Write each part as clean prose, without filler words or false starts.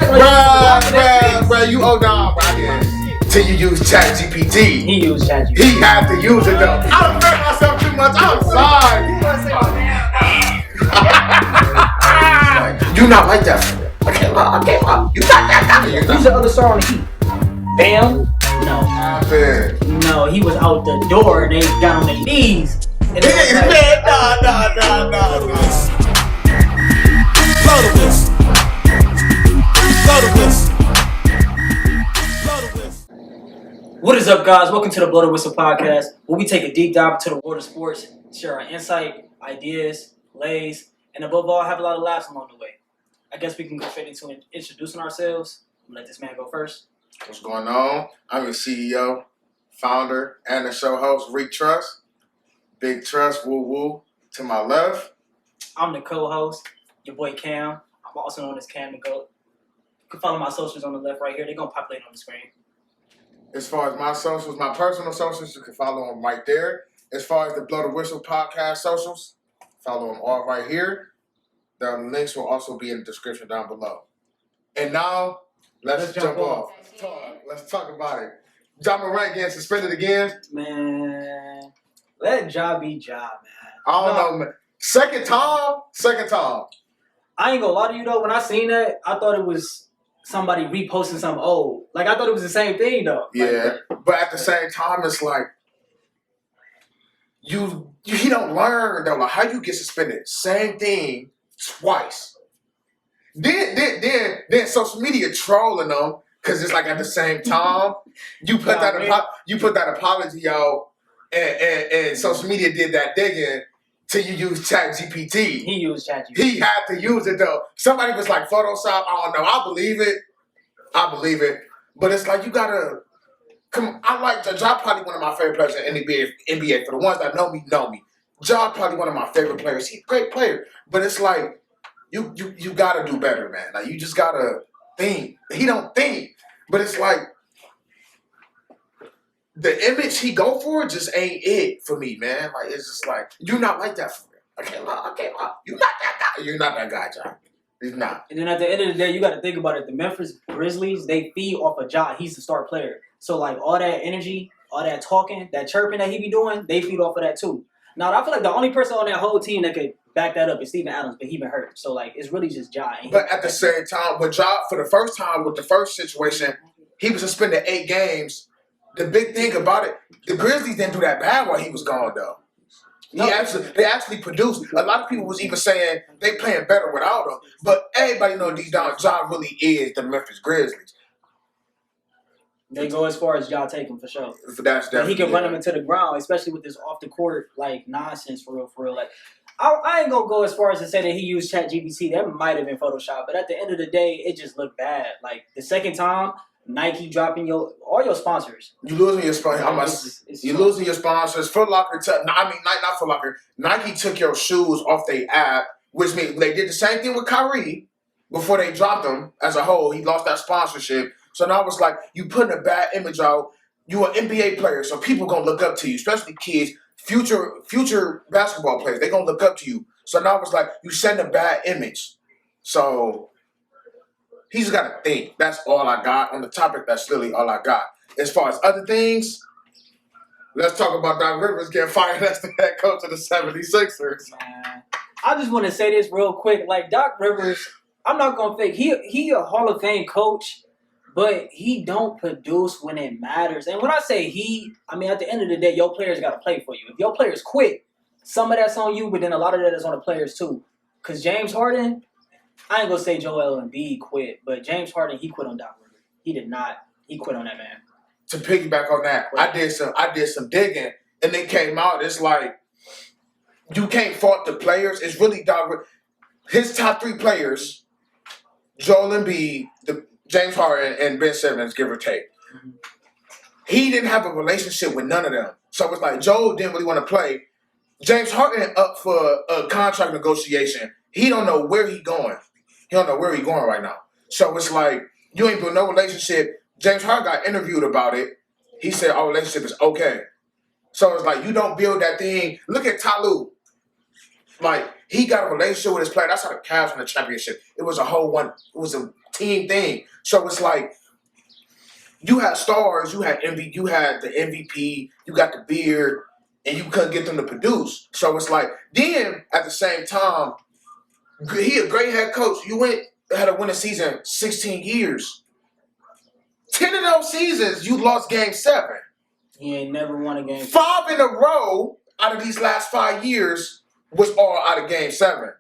Bruh, you owe dog, bruh. Till you use ChatGPT. He used ChatGPT. He had to use it though. I don't hurt myself too much. I'm sorry. You not like that. Okay, you not that guy. Who's the other star on the Heat? Bam? No. No, he was out the door and they got on their knees. And they was like, No. Blow the whistle. Blow the whistle. Blow the whistle. What is up, guys? Welcome to the Blow the Whistle podcast, where we take a deep dive into the world of sports, share our insight, ideas, plays, and above all, have a lot of laughs along the way. I guess we can go straight into introducing ourselves. I'm gonna let this man go first. What's going on? I'm your CEO, founder, and the show host, Rick Trust. Big Trust, woo woo. To my left. I'm the co-host, your boy Cam. I'm also known as Cam the GOAT. You can follow my socials on the left right here. They're gonna populate on the screen. As far as my socials, my personal socials, you can follow them right there. As far as the Blow the Whistle podcast socials, follow them all right here. The links will also be in the description down below. And now, let's jump off. Let's talk about it. Ja Morant getting suspended again. Man, let Ja be Ja, man. I don't know, man. Second time. I ain't gonna lie to you though. When I seen that, I thought it was somebody reposting something old. Like I thought it was the same thing though. Yeah, but at the same time, it's like he don't learn though. Like how you get suspended? Same thing twice. Then social media trolling them because it's like at the same time you put that apology out, and social media did that digging. Till you use ChatGPT. He used ChatGPT. He had to use it though. Somebody was like Photoshop. I don't know. I believe it. But it's like you gotta come on. I like Ja. Probably one of my favorite players in NBA. For the ones that know me. Ja probably one of my favorite players. He's a great player. But it's like you gotta do better, man. Like you just gotta think. He don't think. But it's like the image he go for just ain't it for me, man. Like it's just like you're not like that for real. I can't lie. You're not that guy. You're not that guy, Ja. He's not. And then at the end of the day, you got to think about it. The Memphis Grizzlies, they feed off of Ja. He's the star player. So like all that energy, all that talking, that chirping that he be doing, they feed off of that too. Now I feel like the only person on that whole team that could back that up is Steven Adams, but he been hurt. So like it's really just Ja. But at the same time, with Ja, for the first time with the first situation, he was suspended 8 games. The big thing about it, the Grizzlies didn't do that bad while he was gone, though. They actually produced. A lot of people was even saying they playing better without him. But everybody know deep down, Ja really is the Memphis Grizzlies. They go as far as Ja take him for sure. That's he can run him into the ground, especially with this off the court like nonsense for real. Like I ain't gonna go as far as to say that he used ChatGPT. That might have been Photoshop, but at the end of the day, it just looked bad. Like the second time. Nike dropping all your sponsors. You losing your sponsors. You losing your sponsors. Foot Locker. Not Foot Locker. Nike took your shoes off their app, which means they did the same thing with Kyrie before they dropped him as a whole. He lost that sponsorship. So now it's like you putting a bad image out. You an NBA player, so people gonna look up to you, especially kids, future basketball players. They gonna look up to you. So now it's like you send a bad image. So. He's got to think. That's all I got on the topic. That's really all I got. As far as other things, let's talk about Doc Rivers getting fired as the head coach of the 76ers. Man, I just want to say this real quick. Like, Doc Rivers, I'm not going to fake. He a Hall of Fame coach, but he don't produce when it matters. And when I say I mean, at the end of the day, your players got to play for you. If your players quit, some of that's on you, but then a lot of that is on the players too. Because James Harden... I ain't gonna say Joel Embiid quit, but James Harden, he quit on Doc Rivers. He did not. He quit on that man. To piggyback on that, I did some digging, and it came out. It's like you can't fault the players. It's really Doc Rivers. His top 3 players: Joel Embiid, James Harden, and Ben Simmons, give or take. Mm-hmm. He didn't have a relationship with none of them, so it's like Joel didn't really want to play. James Harden up for a contract negotiation. He don't know where he going. He don't know where he's going right now. So it's like, you ain't built no relationship. James Harden got interviewed about it. He said, our relationship is okay. So it's like, you don't build that thing. Look at Ty Lue. Like, he got a relationship with his player. That's how the Cavs won the championship. It was a team thing. So it's like you had stars, you had you had the MVP, you got the beard, and you couldn't get them to produce. So it's like then at the same time, he a great head coach. You had to win a season 16 years. 10 of those seasons, you lost game 7. He ain't never won a game. 5 in a row out of these last 5 years was all out of game 7.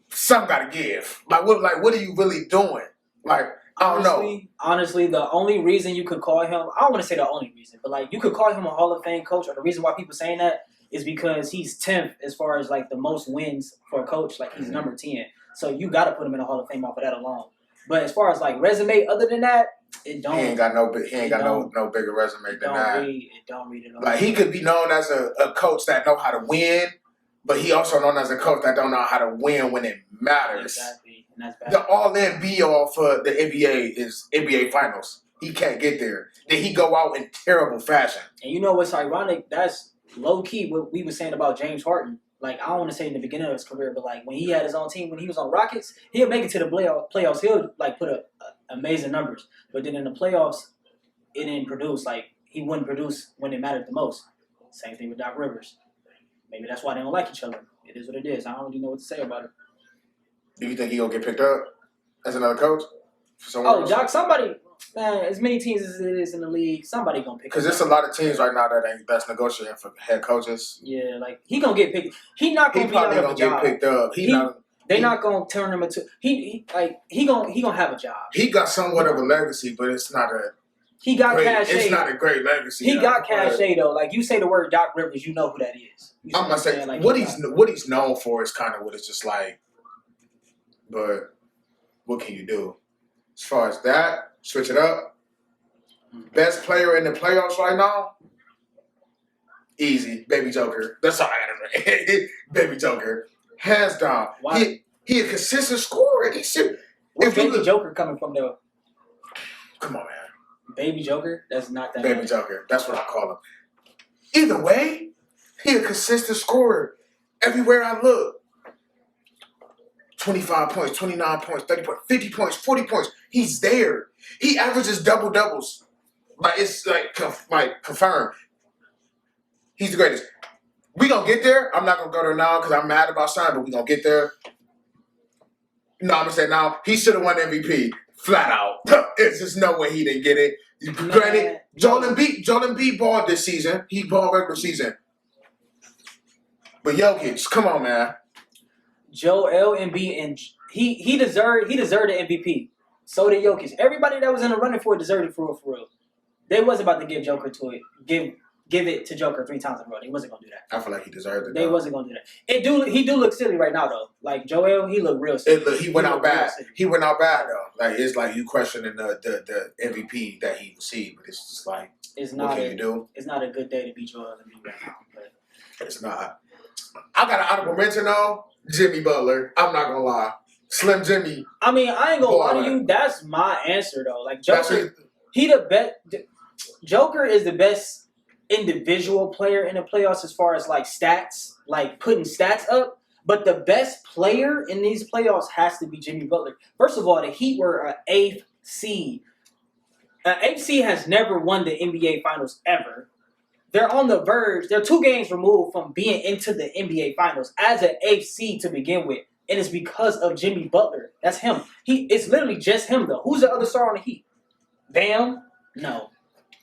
Some got to give. Like what are you really doing? Like, I don't know. Honestly, the only reason you could call him, I don't want to say the only reason, but like you could call him a Hall of Fame coach, or the reason why people saying that is because he's 10th as far as like the most wins for a coach. Like he's number 10. So you got to put him in a Hall of Fame off of that alone. But as far as like resume, other than that, it don't. He ain't got no bigger resume than that. It don't read it all. Like he could be known as a coach that know how to win, but he also known as a coach that don't know how to win when it matters. Exactly, and that's bad. The all-in be-all for the NBA is NBA Finals. He can't get there. Then he go out in terrible fashion. And you know what's ironic? That's low-key what we were saying about James Harden. Like, I don't want to say in the beginning of his career, but like when he had his own team, when he was on Rockets, he'll make it to the playoffs. He'll like put amazing numbers. But then in the playoffs, it didn't produce. Like, he wouldn't produce when it mattered the most. Same thing with Doc Rivers. Maybe that's why they don't like each other. It is what it is. I don't really know what to say about it. Do you think he gonna get picked up as another coach? Doc, somebody, man, as many teams as it is in the league, somebody gonna pick him up. Because there's a lot of teams right now that's negotiating for head coaches. Yeah, like he gonna get picked. He not gonna be out of a job. He probably gonna get picked up. They not gonna turn him into he gonna have a job. He got somewhat of a legacy, but it's not a. He got great, cachet. It's not a great legacy. He got cachet though. Like you say the word Doc Rivers, you know who that is. I'm gonna say like, what he's known for is kind of what it's just like. But what can you do? As far as that, switch it up. Best player in the playoffs right now? Easy. Baby Joker. That's all I gotta say. Baby Joker. Hands down. Why? He a consistent scorer. He should. Where's Baby Joker coming from though? Come on, man. Baby Joker? That's not that Baby Joker. That's what I call him. Either way, he a consistent scorer. Everywhere I look. 25 points, 29 points, 30 points, 50 points, 40 points. He's there. He averages double-doubles. Like, it's like confirmed. He's the greatest. We gonna get there. I'm not gonna go there now because I'm mad about something, but we gonna get there. No, I'm gonna say now, he should have won MVP. Flat out. It's just no way he didn't get it. Granted, Joel Embiid balled this season. He balled regular season. But Jokic, come on, man. Joel Embiid and he deserved the MVP. So did Jokic. Everybody that was in the running for it deserved it for real. They wasn't about to give Joker to it. Give it to Joker 3 times in a row. They wasn't gonna do that. I feel like he deserved it. They wasn't gonna do that. He do look silly right now though. Like Joel, he look real silly. He went out bad. He went out bad though. Like it's like you questioning the MVP that he received, but it's just like what can you do? It's not a good day to be Joel Embiid right now. But it's not. I got an honorable mention though. Jimmy Butler. I'm not gonna lie. Slim Jimmy. I mean, I ain't gonna lie to you. That's my answer though. Like Joker, he the best. Joker is the best individual player in the playoffs as far as like stats, like putting stats up. But the best player in these playoffs has to be Jimmy Butler. First of all, the Heat were an 8th seed. An 8th seed has never won the NBA Finals ever. They're on the verge. They're 2 games removed from being into the NBA Finals as an 8th seed to begin with. And it's because of Jimmy Butler. That's him. It's literally just him, though. Who's the other star on the Heat? Bam? No.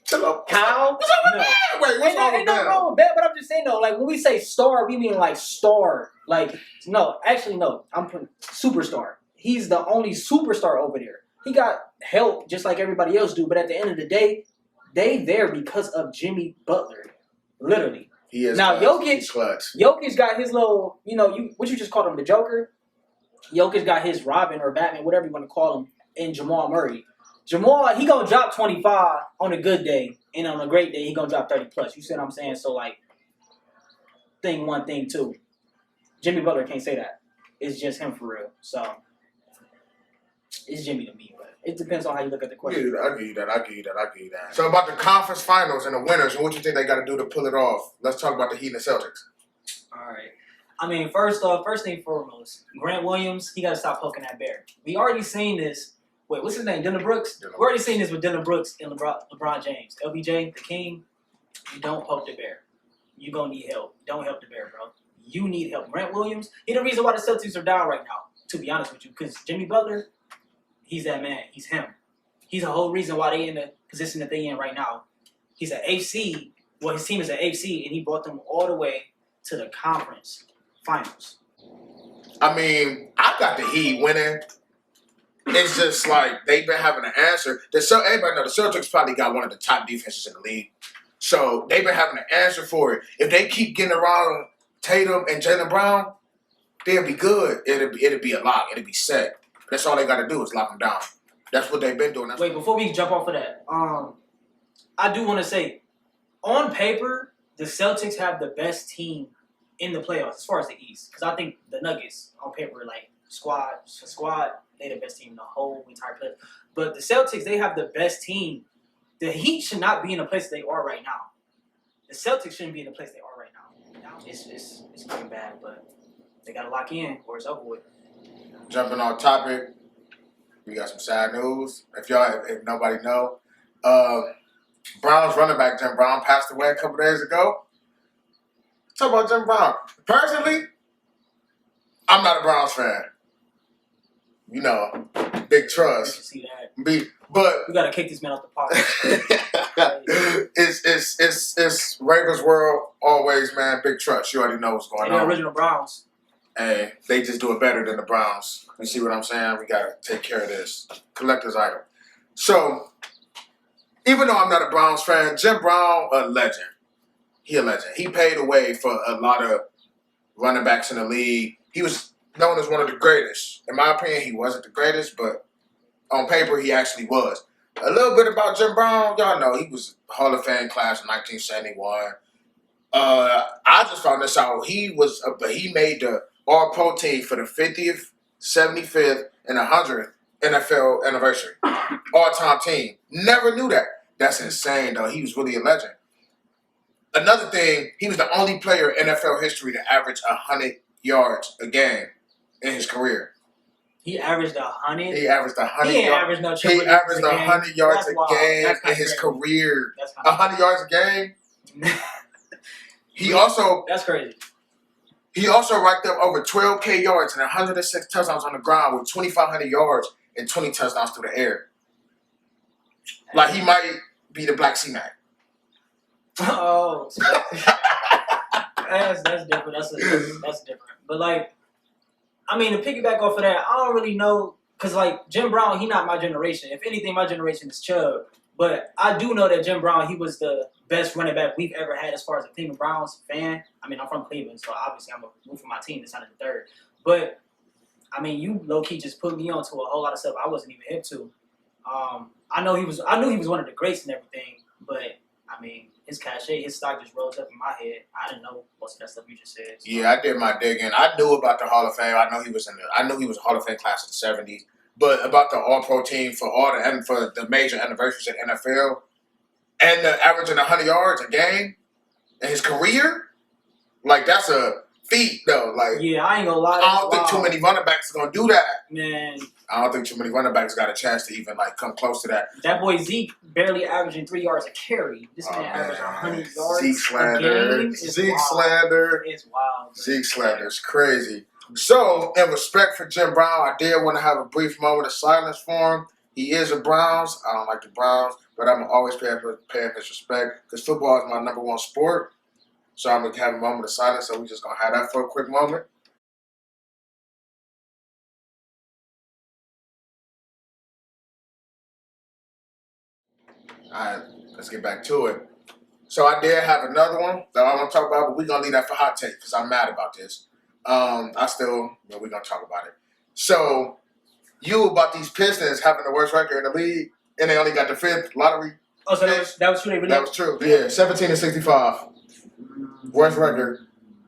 Kyle? What's up with that? Wait, what's wrong with Ain't nothing wrong with that, but I'm just saying, though, like, when we say star, we mean, like, star. Like, no. Actually, no. I'm putting superstar. He's the only superstar over there. He got help just like everybody else do, but at the end of the day, they there because of Jimmy Butler. Literally. He is now clutch. Jokic got his little, what you just called him, the Joker? Jokic got his Robin or Batman, whatever you want to call him, in Jamal Murray. Jamal, he gonna drop 25 on a good day, and on a great day, he gonna drop 30 plus. You see what I'm saying? So like, thing 1, thing 2. Jimmy Butler can't say that. It's just him for real. So it's Jimmy to me, but it depends on how you look at the question. Yeah, I give you that. So about the conference finals and the winners, and what you think they got to do to pull it off? Let's talk about the Heat and the Celtics. All right. I mean, first thing foremost, Grant Williams, he got to stop poking that bear. We already seen this. Wait, what's his name? Dylan Brooks? We already seen this with Dylan Brooks and LeBron James. LBJ, the king, you don't poke the bear. You going to need help. Don't help the bear, bro. You need help. Grant Williams, he's the reason why the Celtics are down right now, to be honest with you, because Jimmy Butler, he's that man. He's him. He's the whole reason why they in the position that they in right now. He's an AFC. Well, his team is an AFC, and he brought them all the way to the conference finals. I mean, I got the Heat winning. It's just like they've been having an answer. Everybody know the Celtics probably got one of the top defenses in the league. So they've been having an answer for it. If they keep getting around Tatum and Jaylen Brown, they'll be good. It'll be a lock. It'll be set. That's all they got to do is lock them down. That's what they've been doing. Wait, before we jump off of that, I do want to say, on paper, the Celtics have the best team in the playoffs as far as the East. Because I think the Nuggets, on paper, like squad, they the best team in the whole entire playoffs. But the Celtics, they have the best team. The Heat should not be in the place they are right now. The Celtics shouldn't be in the place they are right now. Now it's getting bad, but they got to lock in or it's over with. Jumping on topic, we got some sad news. If nobody know, Browns running back Jim Brown passed away a couple days ago. Talk about Jim Brown. Personally, I'm not a Browns fan. You know, big trust. You see that. But we gotta kick this man off the pot. it's Ravens world always, man. Big trust. You already know what's going on. The original Browns. Hey, they just do it better than the Browns. You see what I'm saying? We gotta take care of this collector's item. So, even though I'm not a Browns fan, Jim Brown, a legend. He a legend. He paid the way for a lot of running backs in the league. He was known as one of the greatest. In my opinion, he wasn't the greatest, but on paper, he actually was. A little bit about Jim Brown, y'all know he was Hall of Fame class in 1971. I just found this out. He made the All-Pro team for the 50th, 75th, and 100th NFL anniversary. All-time team. Never knew that. That's insane, though. He was really a legend. Another thing, he was the only player in NFL history to average 100 yards a game in his career. He averaged 100? He averaged 100 yards. He averaged 100 yards a game in his career. 100 yards a game? That's crazy. He also racked up over 12K yards and 106 touchdowns on the ground with 2,500 yards and 20 touchdowns through the air. Like, he might be the Black C-Mac. Oh. that's different. That's different. But, like, I mean, to piggyback off of that, I don't really know. Because, like, Jim Brown, he not my generation. If anything, my generation is Chubb. But I do know that Jim Brown, he was the best running back we've ever had as far as a Cleveland Browns fan. I mean, I'm from Cleveland, so obviously I'm going to root for my team that's under the third. But, I mean, you low-key just put me on to a whole lot of stuff I wasn't even hip to. I knew he was one of the greats and everything, but, I mean, his cachet, his stock just rose up in my head. I didn't know most of that stuff you just said. So. Yeah, I did my digging. I knew about the Hall of Fame. I knew he was a Hall of Fame class of the 70s. But about the All-Pro team for the major anniversaries in NFL and the averaging 100 yards a game in his career, like that's a feat though. Like yeah, I ain't gonna lie. I don't think too many running backs are gonna do that. Man, I don't think too many running backs got a chance to even like come close to that. That boy Zeke barely averaging 3 yards a carry. This man averaged 100 yards. Zeke slander. Zeke slander. It's wild. Zeke slander is crazy. So, in respect for Jim Brown, I did want to have a brief moment of silence for him. He is a Browns. I don't like the Browns, but I'm going to always pay him his respect because football is my number one sport. So, I'm going to have a moment of silence. So, we're just going to have that for a quick moment. All right, let's get back to it. So, I did have another one that I want to talk about, but we're going to leave that for hot take because I'm mad about this. We're gonna talk about it. So, you about these Pistons having the worst record in the league, and they only got the 5th lottery. Oh, so that was true. That was true. Yeah, 17-65, worst record,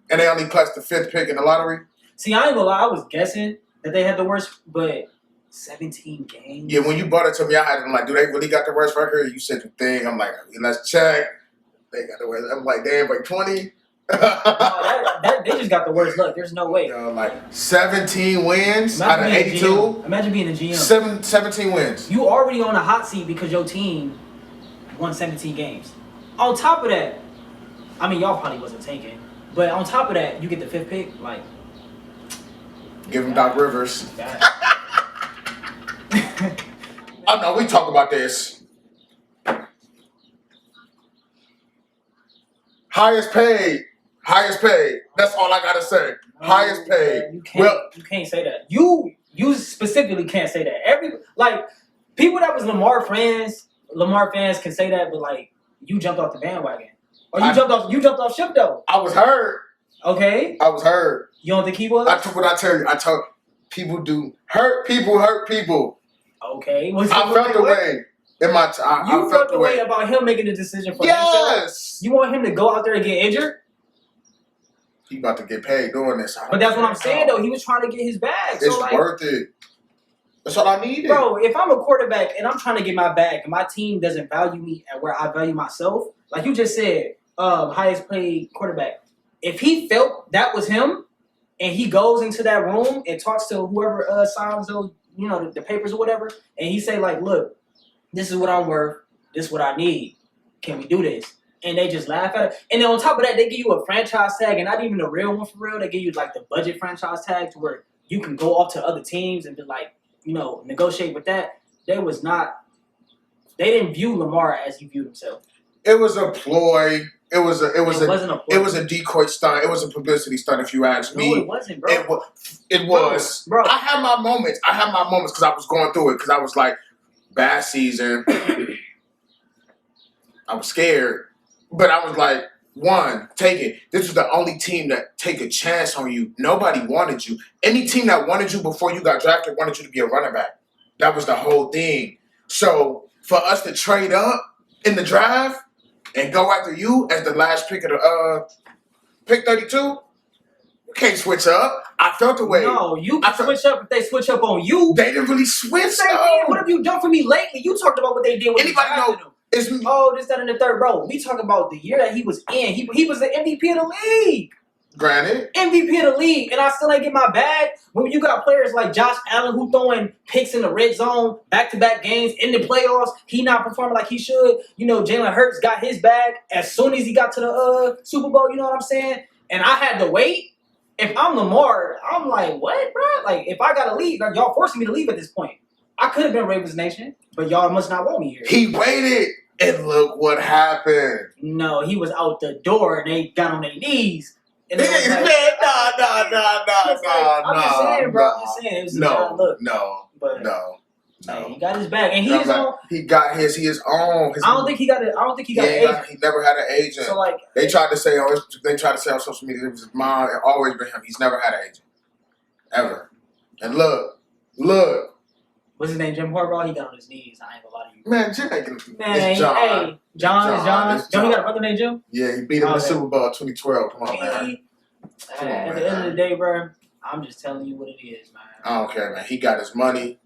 and they only clutched the 5th pick in the lottery. See, I ain't gonna lie. I was guessing that they had the worst, but 17 games. Yeah, when you brought it to me, I'm like, do they really got the worst record? You said the thing. I'm like, let's check. They got the worst. I'm like, damn, like 20. They just got the worst luck. There's no way. Like 17 wins out of 82. Imagine being a GM. 17 wins. You already on a hot seat because your team won 17 games. On top of that, I mean, y'all probably wasn't tanking, but on top of that, you get the 5th pick. Like, give him Doc Rivers. I know we talk about this. Highest paid. That's all I gotta say. Highest paid. You can't say that. You specifically can't say that. People that was Lamar fans can say that, but like you jumped off the bandwagon. Or you jumped off ship though. I was hurt. Okay. I was hurt. You don't think he was? I told people do hurt people. Okay. I felt the way. I felt the way about him making the decision for himself. Yes. You want him to go out there and get injured? He about to get paid doing this. But that's what I'm saying though. He was trying to get his bag. It's worth it. That's all I needed. Bro, if I'm a quarterback and I'm trying to get my bag and my team doesn't value me at where I value myself, like you just said, highest paid quarterback. If he felt that was him and he goes into that room and talks to whoever signs those, the papers or whatever, and he say like, look, this is what I'm worth. This is what I need. Can we do this? And they just laugh at it. And then on top of that, they give you a franchise tag, and not even a real one for real. They give you like the budget franchise tag to where you can go off to other teams and be like, negotiate with that. They didn't view Lamar as he viewed himself. It was a ploy. It wasn't a ploy. It was a decoy stunt. It was a publicity stunt, if you ask me. No, it wasn't, bro. It was. Bro. I had my moments because I was going through it because I was like, bad season. I was scared. But I was like, one, take it. This was the only team that take a chance on you. Nobody wanted you. Any team that wanted you before you got drafted wanted you to be a running back. That was the whole thing. So for us to trade up in the draft and go after you as the last pick of the pick 32, you can't switch up. I felt the way. No, you can switch up if they switch up on you. They didn't really switch. What have you done for me lately? You talked about what they did when anybody you drafted know? him. This, that, and the third, bro. We talk about the year that he was in. He was the MVP of the league. Granted. MVP of the league, and I still ain't get my bag. When you got players like Josh Allen who throwing picks in the red zone, back-to-back games in the playoffs, he not performing like he should. Jalen Hurts got his bag as soon as he got to the Super Bowl. You know what I'm saying? And I had to wait. If I'm Lamar, I'm like, what, bro? Like, if I gotta leave, like, y'all forcing me to leave at this point. I could have been Ravens Nation, but y'all must not want me here. He waited, and look what happened. No, he was out the door, and they got on their knees. And nah. I'm just saying, bro. I'm just saying. It was a bad look. No. Hey, he got his bag, and he's on. He got his. He is on. I don't think he got it. I don't think he got an agent. He never had an agent. So like, they tried to say on social media it was his mom. It always been him. He's never had an agent, ever. And look. What's his name? Jim Harbaugh. He got on his knees. I ain't gonna lie to you. Man, Jim ain't gonna. Man, it's John. Hey, John. Don't he got a brother named Jim? Yeah, he beat him in the Super Bowl 2012. Come on, man. At the end of the day, bro, I'm just telling you what it is, man. I don't care, man. He got his money.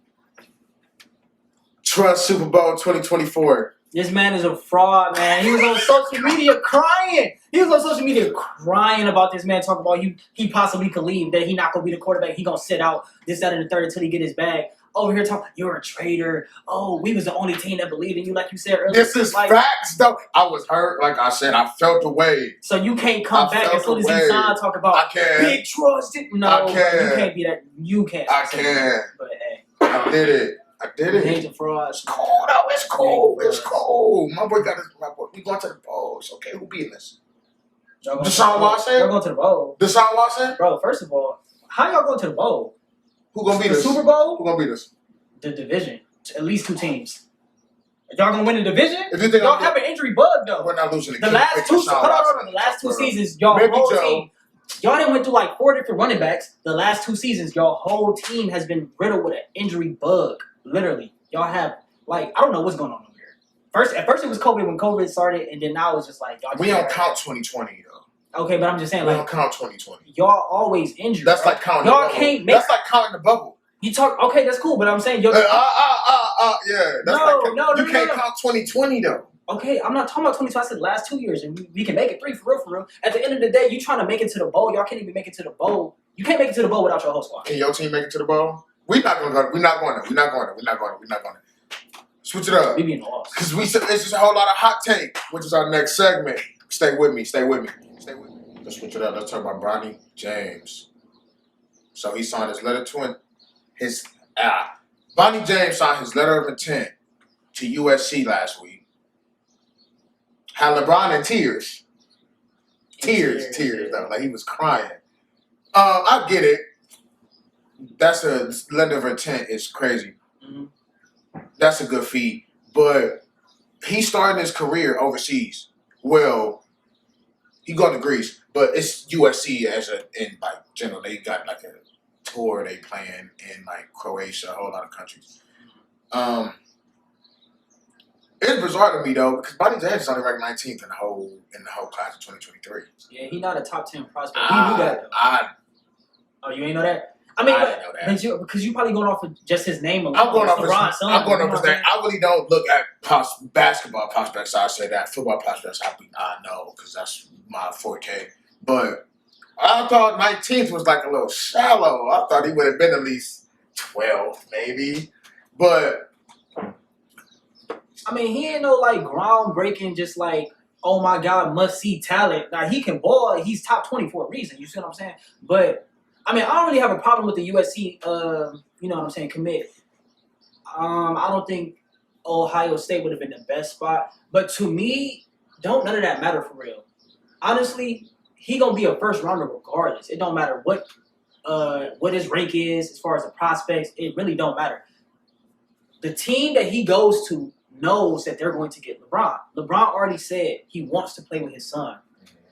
Trust Super Bowl 2024. This man is a fraud, man. He was on social media crying. About this man, talking about he possibly could leave, that he not going to be the quarterback. He going to sit out this, that, and the third until he get his bag. Over here talking, you're a traitor. Oh, we was the only team that believed in you, like you said earlier. This is facts, though. I was hurt, like I said. I felt the way. So you can't come back as soon as he signed, talk about I can. big trust. No, I can. You can't be that. You can't. I can. But hey, I did it. He's a fraud. It's cool, though. It's cool. My boy got his. We going to the polls. Okay, who beating us? Deshaun Watson? Y'all going to the bowl. Deshaun Watson? Bro, first of all, how y'all going to the bowl? Who gonna beat us? The Super Bowl? Who gonna beat us? The division. At least 2 teams. Y'all gonna win the division? If you think y'all have an injury bug though. We're not losing the last two. The last 2 seasons, y'all whole team. Y'all done went through like 4 different running backs. The last 2 seasons, y'all whole team has been riddled with an injury bug. Literally, y'all have I don't know what's going on over here. At first it was COVID when COVID started, and then now it's just like y'all. We don't count 2020 though. Okay, but I'm just saying we don't count 2020. Y'all always injured. That's like counting. Y'all the bubble. can't make. That's like counting the bubble. You talk okay, that's cool, but I'm saying yo. Yeah. That's no. You can't count 2020 though. Okay, I'm not talking about 22. I said last 2 years, and we can make it 3 for real, for real. At the end of the day, you trying to make it to the bowl. Y'all can't even make it to the bowl. You can't make it to the bowl without your whole squad. Can your team make it to the bowl? We're not going to. We're not going to. Switch it up. We be in the loss. Because it's just a whole lot of hot take, which is our next segment. Stay with me. Let's switch it up. Let's talk about Bronny James. So he signed his letter to Bronny James signed his letter of intent to USC last week. Had LeBron in tears. Tears though. Like he was crying. I get it. That's a letter of intent is crazy. Mm-hmm. That's a good feat. But he's starting his career overseas. Well, he going to Greece, but it's USC in general. They got like a tour they playing in like Croatia, a whole lot of countries. It's bizarre to me though because Bronny James is only ranked 19th in the whole class of 2023. Yeah, he's not a top 10 prospect. We knew that though. Oh, you ain't know that? I mean, didn't know that. because you probably going off of just his name alone. I'm going off his name. Name. I really don't look at basketball prospects. I say that football prospects. I know because that's my 4K. But I thought 19th was like a little shallow. I thought he would have been at least 12, maybe. But I mean, he ain't no like groundbreaking, just like oh my god, must see talent. Now he can ball. He's top 20 for a reason. You see what I'm saying? But I mean, I don't really have a problem with the USC, you know what I'm saying, commit. I don't think Ohio State would have been the best spot. But to me, none of that matter for real. Honestly, he going to be a first rounder regardless. It don't matter what his rank is as far as the prospects. It really don't matter. The team that he goes to knows that they're going to get LeBron. LeBron already said he wants to play with his son.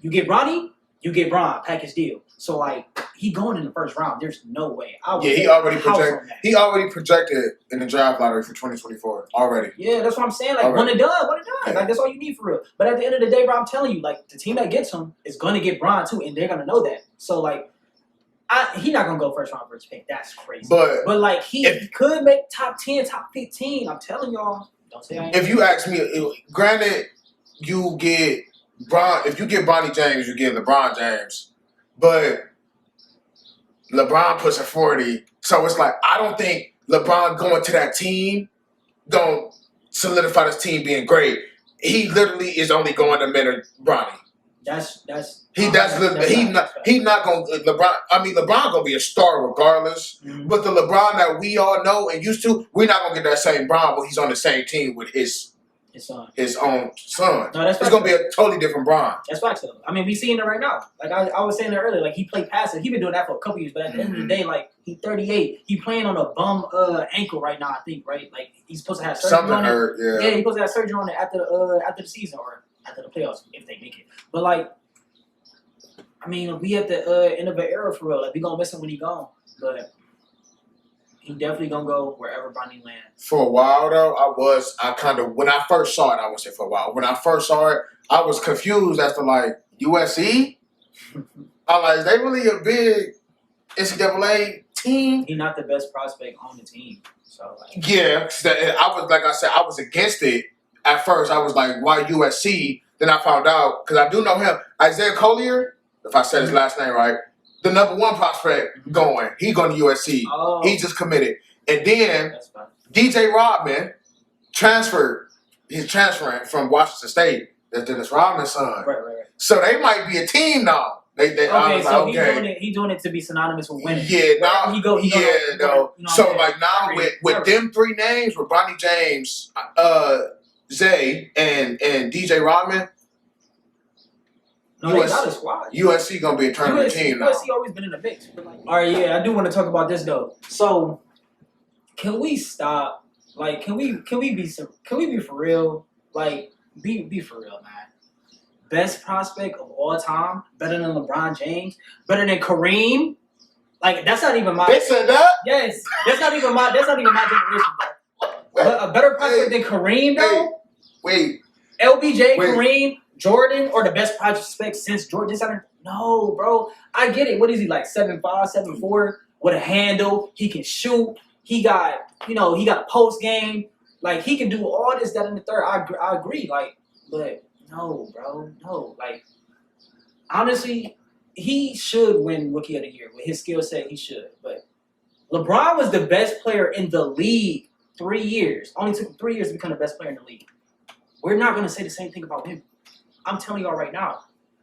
You get Bronny, you get Bron, package deal. So like he going in the first round. There's no way. He already projected in the draft lottery for 2024 already. Yeah, that's what I'm saying. Like one and done. Yeah. Like that's all you need for real. But at the end of the day, bro, I'm telling you, like the team that gets him is gonna get Bron too, and they're gonna know that. So like, he's not gonna go first round first pick. That's crazy. But like he could make top 10, top 15. I'm telling y'all. Don't say I ain't. If you ask me, granted, you get Bron. If you get Bronny James, you get LeBron James. But LeBron puts a 40. So it's like, I don't think LeBron going to that team don't solidify this team being great. He literally is only going to mentor Bronny. He's not going to LeBron. I mean, LeBron going to be a star regardless. Mm-hmm. But the LeBron that we all know and used to, we're not going to get that same Bron when he's on the same team with his own son. No, it's going to be a totally different Bron. That's facts though. I mean, we seeing it right now. Like I was saying that earlier. Like he played passive. He been doing that for a couple years. But at the end of the day, like he's 38. He playing on a bum ankle right now. I think right. Like he's supposed to have surgery Something on hurt, it. Yeah, he's supposed to have surgery on it after the season or after the playoffs if they make it. But like, I mean, we at the end of an era for real. Like we gonna miss him when he gone. But he definitely gonna go wherever Bronny lands. For a while though, when I first saw it, I would say for a while. When I first saw it, I was confused as to like USC. I like, is they really a big NCAA team? He's not the best prospect on the team. So like, yeah, I was against it at first. I was like, why USC? Then I found out because I do know him, Isaiah Collier. If I said his last name right. The number one prospect going. He going to USC. Oh. He just committed. And then DJ Rodman transferred. He's transferring from Washington State. That's Rodman's son. Right. So they might be a team now. He's doing it to be synonymous with winning. Yeah, now he go. So like now with them three names, with Bronny James, Zay, and DJ Rodman. No, they got a squad. USC gonna be a tournament team now. USC always been in the mix. All right, yeah, I do want to talk about this though. So, can we stop? Like, can we be for real? Like, be for real, man. Best prospect of all time, better than LeBron James, better than Kareem. Like, that's not even my. They said that. Yes, that's not even my generation, bro. A better prospect than Kareem, though. Wait. LBJ, Kareem. Jordan or the best prospect since Jordan? No, bro. I get it. What is he like? 7'5", 7'4", with a handle. He can shoot. He got a post game. Like he can do all this, that, and the third. I agree. Like But no, bro, no. Like honestly, he should win Rookie of the Year with his skill set. He should, but LeBron was the best player in the league 3 years. Only took him 3 years to become the best player in the league. We're not going to say the same thing about him. I'm telling y'all right now.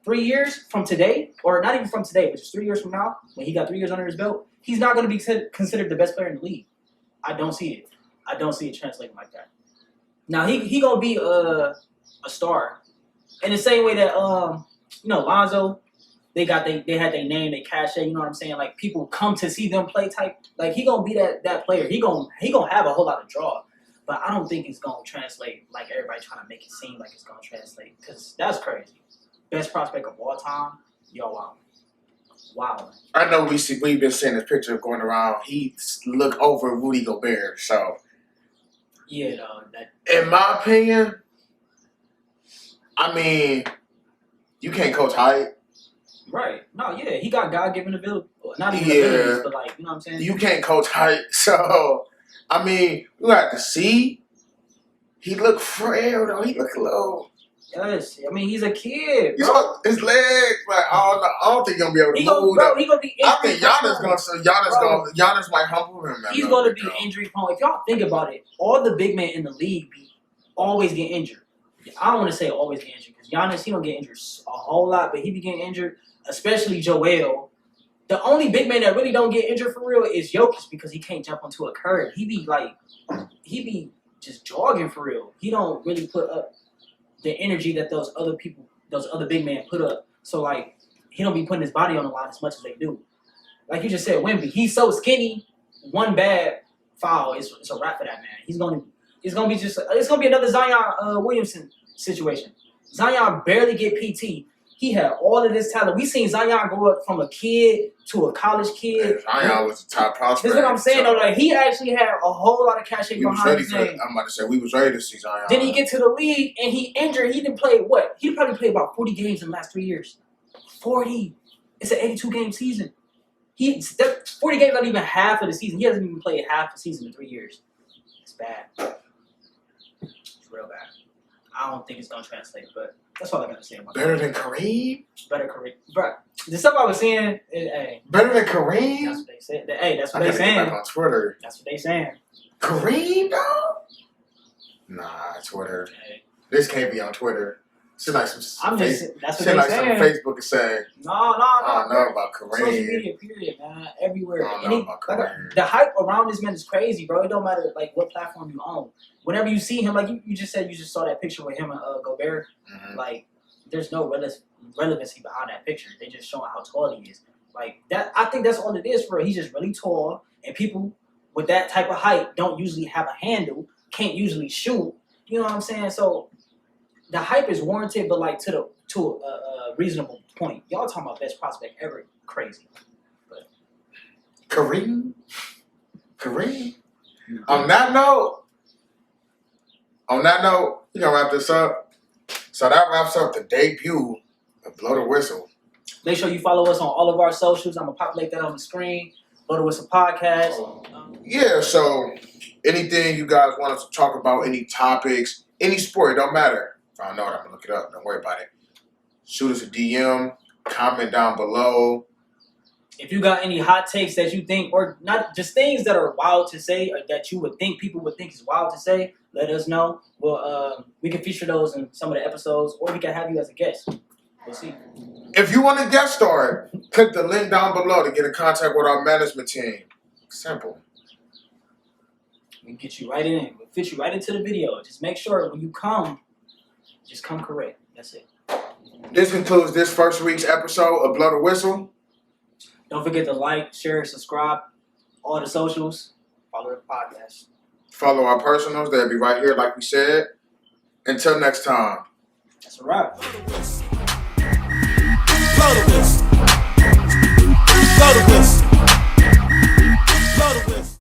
3 years from today, or not even from today, but just 3 years from now, when he got 3 years under his belt, he's not going to be considered the best player in the league. I don't see it. I don't see it translating like that. Now he gonna be a star in the same way that Lonzo. They had their name, they cachet. You know what I'm saying? Like people come to see them play type. Like he gonna be that player. He gonna have a whole lot of draw, but I don't think it's gonna translate like everybody trying to make it seem like it's gonna translate because that's crazy. Best prospect of all time, wow. I know we've been seeing this picture going around. He look over Rudy Gobert. So yeah, though. In my opinion, I mean, you can't coach height. Right. No, yeah. He got God-given ability. Not even abilities, but like, you know what I'm saying? You can't coach height. So, I mean, you have to see. He look frail, though. He look a little... Yes. I mean, he's a kid, bro. His legs, like, I don't think he's going to be able to move. He gonna be I think Giannis might humble him. He's going to be injury prone. If y'all think about it, all the big men in the league always get injured. I don't want to say always get injured because Giannis, he don't get injured a whole lot, but he be getting injured. Especially Joel. The only big man that really don't get injured for real is Jokic because he can't jump onto a curve. He be just jogging for real. He don't really put up the energy that those other big men put up. So like he don't be putting his body on the line as much as they do. Like you just said, Wemby, he's so skinny. One bad foul is a wrap for that man. It's gonna be another Zion Williamson situation. Zion barely get PT. He had all of this talent. We seen Zion go up from a kid to a college kid. Zion was the top prospect. That's what I'm saying, though. Like, he actually had a whole lot of cachet behind his name. I'm about to say, we was ready to see Zion. Then he get to the league, and he injured. He didn't play what? He probably played about 40 games in the last 3 years. 40. It's an 82-game season. 40 games not even half of the season. He hasn't even played half the season in 3 years. It's bad. It's real bad. I don't think it's going to translate, but... That's all I got to say about Better than Kareem? Better Kareem. Bro, the stuff I was seeing, hey. Better than Kareem? That's what they said. Hey, that's what they saying. Back on Twitter. That's what they saying. Kareem, though? Nah, Twitter. Hey. This can't be on Twitter. Shit like some that's what shit they like saying. Some Facebook is saying. No. I don't know about Kareem. Social media, period, man. Everywhere. I don't know about Kareem. The hype around this man is crazy, bro. It don't matter like what platform you own. Whenever you see him, like you just said, you just saw that picture with him and Gobert. Mm-hmm. Like, there's no relevancy behind that picture. They just showing how tall he is. Like that, I think that's all it is for. He's just really tall, and people with that type of height don't usually have a handle, can't usually shoot. You know what I'm saying? So the hype is warranted, but like to a reasonable point. Y'all talking about best prospect ever? Crazy. But Kareem. Mm-hmm. On that note, we're gonna wrap this up. So that wraps up the debut of Blow the Whistle. Make sure you follow us on all of our socials. I'm going to populate that on the screen. Blow the Whistle Podcast. Yeah, so anything you guys want us to talk about, any topics, any sport, it don't matter. If I don't know it, I'm going to look it up. Don't worry about it. Shoot us a DM, comment down below. If you got any hot takes that you think, or not just things that are wild to say, or that you would think people would think is wild to say, let us know. We can feature those in some of the episodes, or we can have you as a guest. We'll see. If you want to guest star, click the link down below to get in contact with our management team. Simple. We can get you right in. We'll fit you right into the video. Just make sure when you come, just come correct. That's it. This concludes this first week's episode of Blow the Whistle. Don't forget to like, share, subscribe, all the socials. Follow the podcast. Follow our personals. They'll be right here, like we said. Until next time. That's a wrap.